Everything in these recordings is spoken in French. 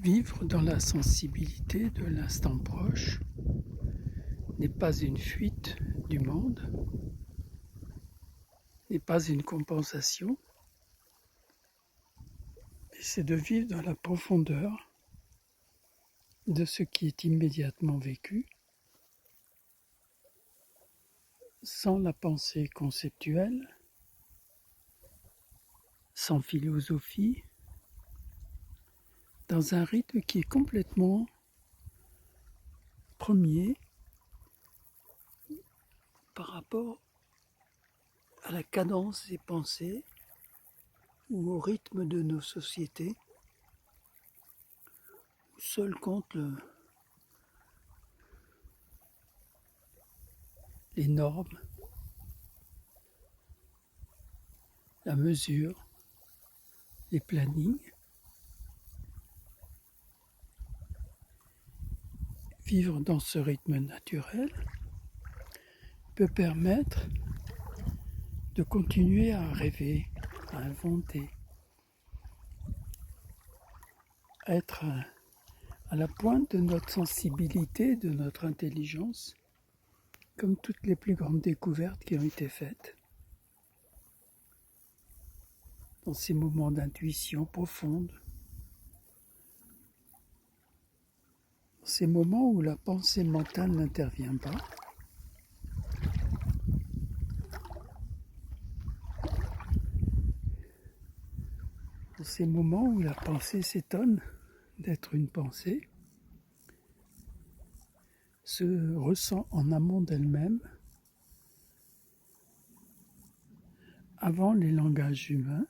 Vivre dans la sensibilité de l'instant proche n'est pas une fuite du monde, n'est pas une compensation, mais c'est de vivre dans la profondeur de ce qui est immédiatement vécu, sans la pensée conceptuelle, sans philosophie, dans un rythme qui est complètement premier par rapport à la cadence des pensées ou au rythme de nos sociétés, où seul compte les normes, la mesure, les plannings. Vivre dans ce rythme naturel peut permettre de continuer à rêver, à inventer, à être à la pointe de notre sensibilité, de notre intelligence, comme toutes les plus grandes découvertes qui ont été faites. Dans ces moments d'intuition profonde, dans ces moments où la pensée mentale n'intervient pas, dans ces moments où la pensée s'étonne d'être une pensée, se ressent en amont d'elle-même, avant les langages humains,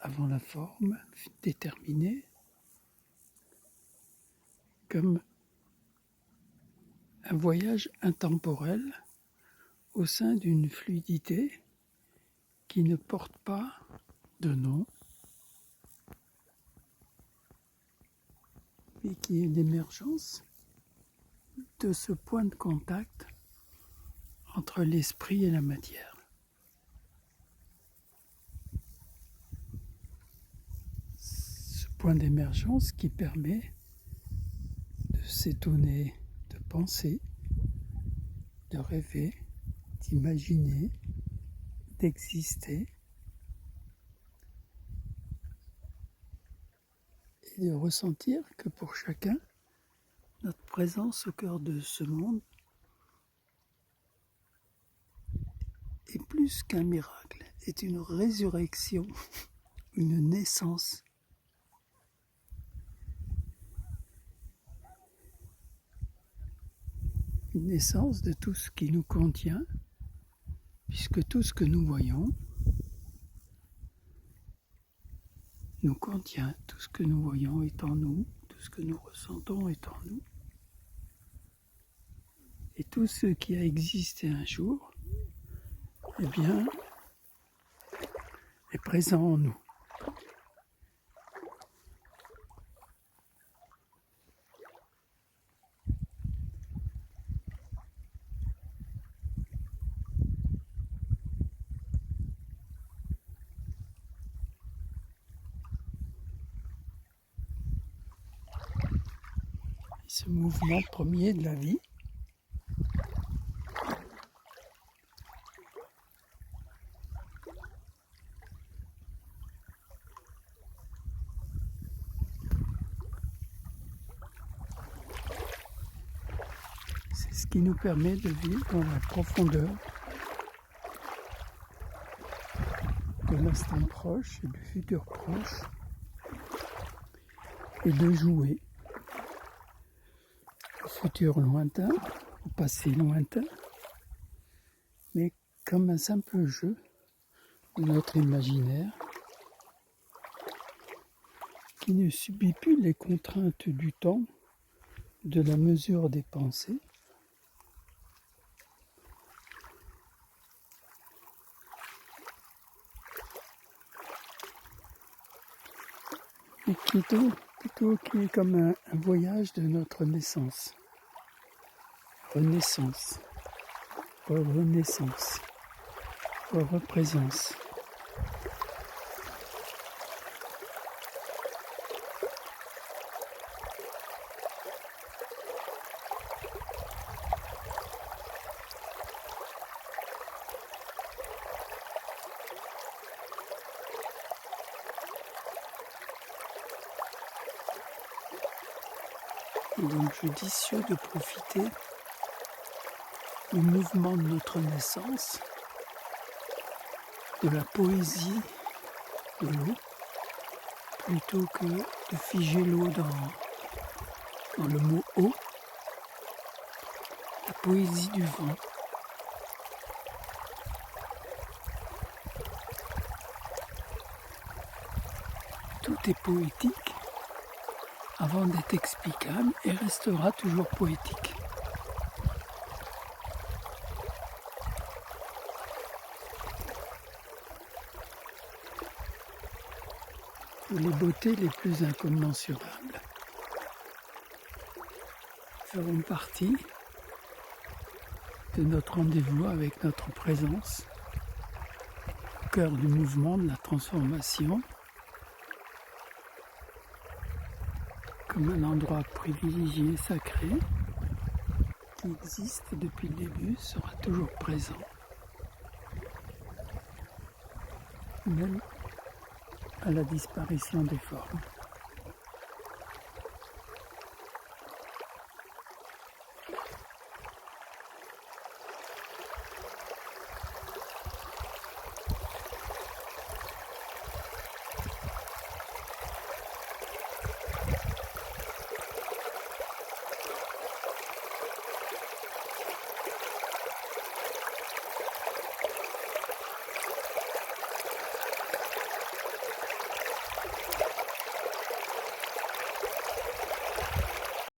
avant la forme déterminée, comme un voyage intemporel au sein d'une fluidité qui ne porte pas de nom, mais qui est l'émergence de ce point de contact entre l'esprit et la matière. Ce point d'émergence qui permet de s'étonner, de penser, de rêver, d'imaginer, d'exister et de ressentir que pour chacun, notre présence au cœur de ce monde est plus qu'un miracle, est une résurrection, une naissance. Une naissance de tout ce qui nous contient, puisque tout ce que nous voyons nous contient, tout ce que nous voyons est en nous, tout ce que nous ressentons est en nous. Et tout ce qui a existé un jour, eh bien, est présent en nous. Et ce mouvement premier de la vie, c'est ce qui nous permet de vivre dans la profondeur de l'instant proche et du futur proche et de jouer au futur lointain, au passé lointain, mais comme un simple jeu de notre imaginaire qui ne subit plus les contraintes du temps, de la mesure des pensées, et qui est plutôt qui est comme un voyage de notre naissance, renaissance, renaissance, représence. Il est donc judicieux de profiter du mouvement de notre naissance, de la poésie de l'eau, plutôt que de figer l'eau dans le mot eau, la poésie du vent. Tout est poétique avant d'être explicable et restera toujours poétique. Les beautés les plus incommensurables feront partie de notre rendez-vous avec notre présence, au cœur du mouvement de la transformation, comme un endroit privilégié, sacré, qui existe depuis le début, sera toujours présent, même à la disparition des formes.